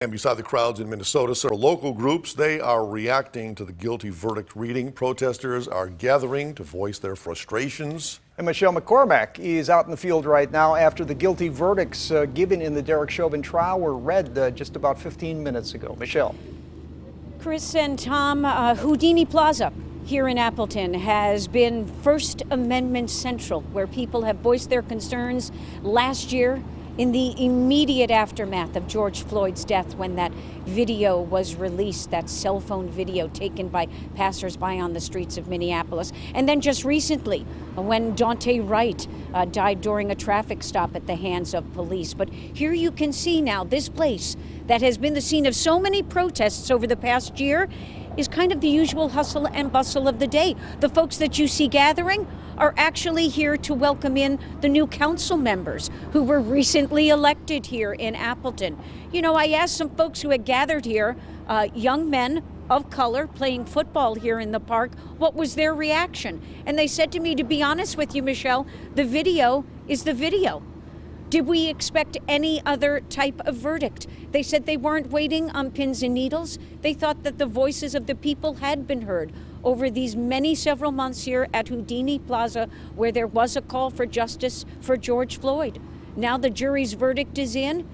And beside the crowds in Minnesota, several local groups, they are reacting to the guilty verdict reading. Protesters are gathering to voice their frustrations. And Michelle McCormack is out in the field right now after the guilty verdicts given in the Derek Chauvin trial were read just about 15 minutes ago. Michelle. Chris and Tom, Houdini Plaza here in Appleton has been First Amendment Central, where people have voiced their concerns last year in the immediate aftermath of George Floyd's death, when that video was released, that cell phone video taken by passersby on the streets of Minneapolis. And then just recently, when Daunte Wright died during a traffic stop at the hands of police. But here you can see now this place that has been the scene of so many protests over the past year is kind of the usual hustle and bustle of the day. The folks that you see gathering are actually here to welcome in the new council members who were recently elected here in Appleton. You know, I asked some folks who had gathered here, young men of color playing football here in the park, what was their reaction? And they said to me, to be honest with you, Michelle, the video is the video. Did we expect any other type of verdict? They said they weren't waiting on pins and needles. They thought that the voices of the people had been heard over these several months here at Houdini Plaza, where there was a call for justice for George Floyd. Now the jury's verdict is in,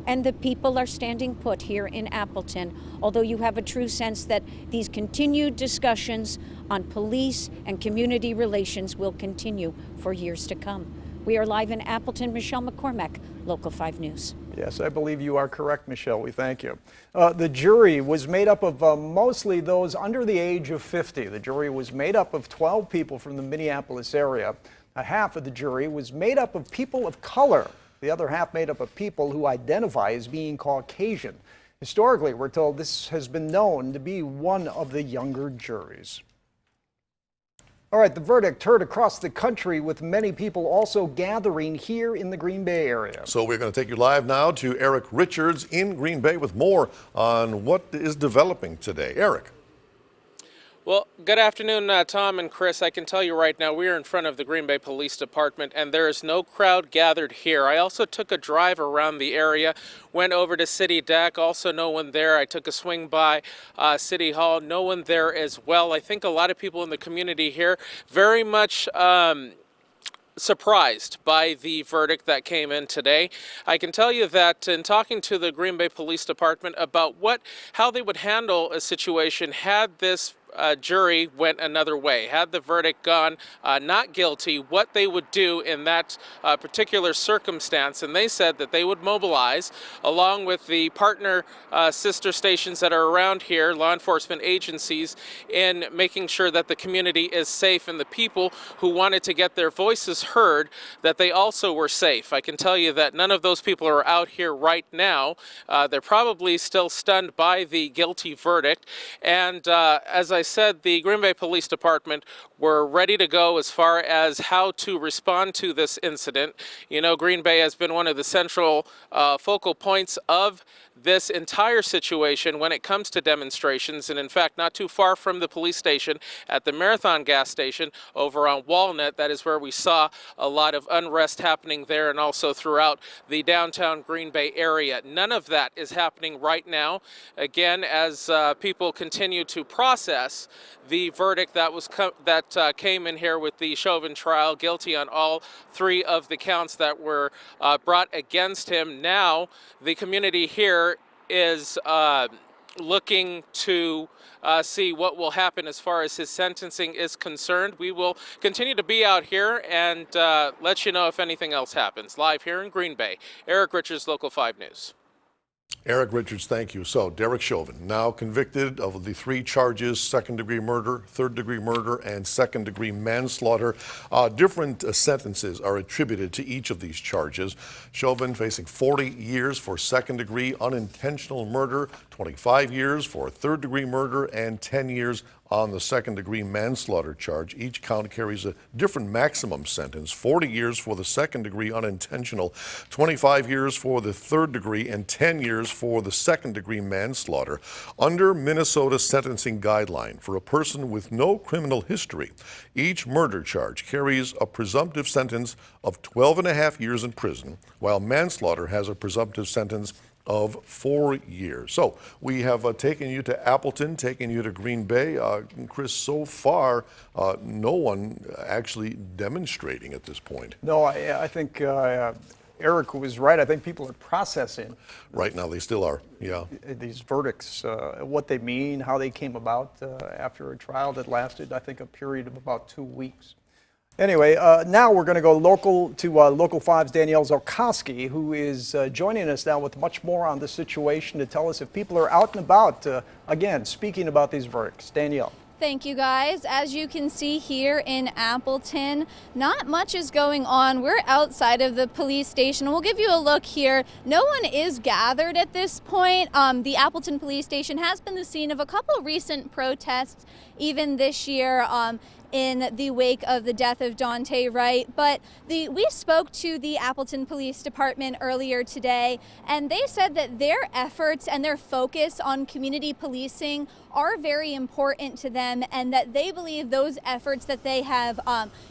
and the people are standing put here in Appleton, although you have a true sense that these continued discussions on police and community relations will continue for years to come. We are live in Appleton. Michelle McCormack, Local 5 News. Yes, I believe you are correct, Michelle. We thank you. The jury was made up of mostly those under the age of 50. The jury was made up of 12 people from the Minneapolis area. Half of the jury was made up of people of color. The other half made up of people who identify as being Caucasian. Historically, we're told this has been known to be one of the younger juries. All right, the verdict heard across the country, with many people also gathering here in the Green Bay area. So we're going to take you live now to Eric Richards in Green Bay with more on what is developing today. Eric. Well, good afternoon, Tom and Chris. I can tell you right now, we are in front of the Green Bay Police Department, and there is no crowd gathered here. I also took a drive around the area, went over to City Deck, also no one there. I took a swing by City Hall, no one there as well. I think a lot of people in the community here very much surprised by the verdict that came in today. I can tell you that in talking to the Green Bay Police Department about how they would handle a situation had this jury went another way, had the verdict gone not guilty, what they would do in that particular circumstance. And they said that they would mobilize, along with the partner sister stations that are around here, law enforcement agencies, in making sure that the community is safe, and the people who wanted to get their voices heard, that they also were safe. I can tell you that none of those people are out here right now. They're probably still stunned by the guilty verdict. And as I said, the Green Bay Police Department were ready to go as far as how to respond to this incident. You know, Green Bay has been one of the central focal points of this entire situation when it comes to demonstrations, and in fact not too far from the police station at the Marathon gas station over on Walnut, that is where we saw a lot of unrest happening there, and also throughout the downtown Green Bay area. None of that is happening right now, again, as people continue to process the verdict that came in here with the Chauvin trial, guilty on all 3 of the counts that were brought against him. Now the community here is looking to see what will happen as far as his sentencing is concerned. We will continue to be out here and let you know if anything else happens. Live here in Green Bay, Eric Richards, Local 5 News. Eric Richards, thank you. So, Derek Chauvin, now convicted of the 3 charges: second-degree murder, third-degree murder, and second-degree manslaughter. Different sentences are attributed to each of these charges. Chauvin facing 40 years for second-degree unintentional murder, 25 years for third-degree murder, and 10 years on the second-degree manslaughter charge. Each count carries a different maximum sentence: 40 years for the second-degree unintentional, 25 years for the third-degree, and 10 years for the second-degree manslaughter. Under Minnesota sentencing guideline, for a person with no criminal history, each murder charge carries a presumptive sentence of 12.5 years in prison, while manslaughter has a presumptive sentence of 4 years. So we have taken you to Appleton, taken you to Green Bay. Chris, so far, no one actually demonstrating at this point. No, I think Eric was right. I think people are processing. Right now, they still are, yeah. These verdicts, what they mean, how they came about after a trial that lasted, I think, a period of about 2 weeks. Anyway, now we're going to go local to Local 5's Danielle Zolkowski, who is joining us now with much more on the situation to tell us if people are out and about, again, speaking about these verdicts. Danielle. Thank you, guys. As you can see here in Appleton, not much is going on. We're outside of the police station. We'll give you a look here. No one is gathered at this point. The Appleton police station has been the scene of a couple recent protests, even this year, in the wake of the death of Daunte Wright. But we spoke to the Appleton Police Department earlier today, and they said that their efforts and their focus on community policing are very important to them, and that they believe those efforts that they have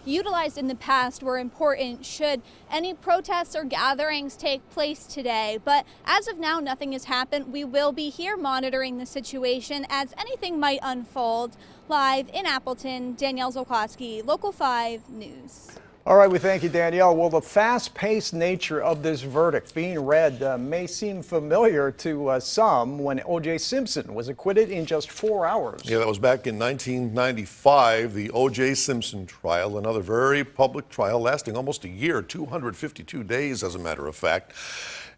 utilized in the past were important should any protests or gatherings take place today. But as of now, nothing has happened. We will be here monitoring the situation as anything might unfold. Live in Appleton, Danielle Zolkowski, Local 5 News. All right, we thank you, Danielle. Well, the fast-paced nature of this verdict being read may seem familiar to some when O.J. Simpson was acquitted in just 4 hours. Yeah, that was back in 1995, the O.J. Simpson trial, another very public trial lasting almost a year, 252 days, as a matter of fact.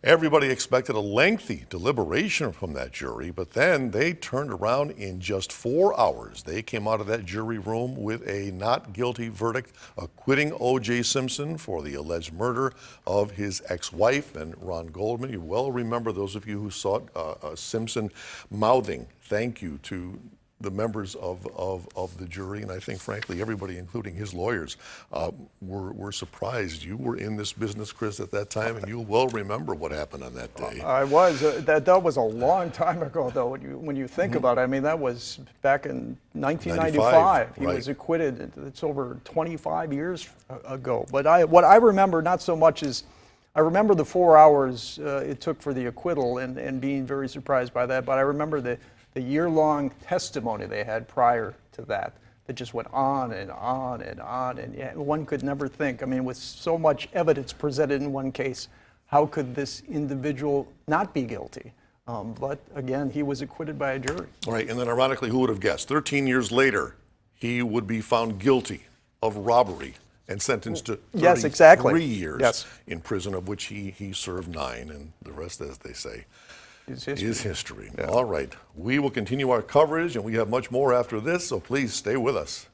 Everybody expected a lengthy deliberation from that jury, but then they turned around in just 4 hours. They came out of that jury room with a not guilty verdict, acquitting O.J. Simpson for the alleged murder of his ex-wife and Ron Goldman. You well remember, those of you who saw Simpson mouthing thank you to the members of the jury, and I think, frankly, everybody, including his lawyers, were surprised. You were in this business, Chris, at that time, and you'll well remember what happened on that day. I was. That was a long time ago, though, when you think about it. I mean, that was back in 1995. He was acquitted. It's over 25 years ago. But what I remember not so much is, I remember the 4 hours it took for the acquittal and being very surprised by that, but I remember the year-long testimony they had prior to that just went on and on and on, and yet one could never think, I mean, with so much evidence presented in one case, how could this individual not be guilty? But again, he was acquitted by a jury. Right, and then ironically, who would have guessed? 13 years later, he would be found guilty of robbery and sentenced to 33 years in prison, of which he served 9, and the rest, as they say, is history. Yeah. All right. We will continue our coverage, and we have much more after this, so please stay with us.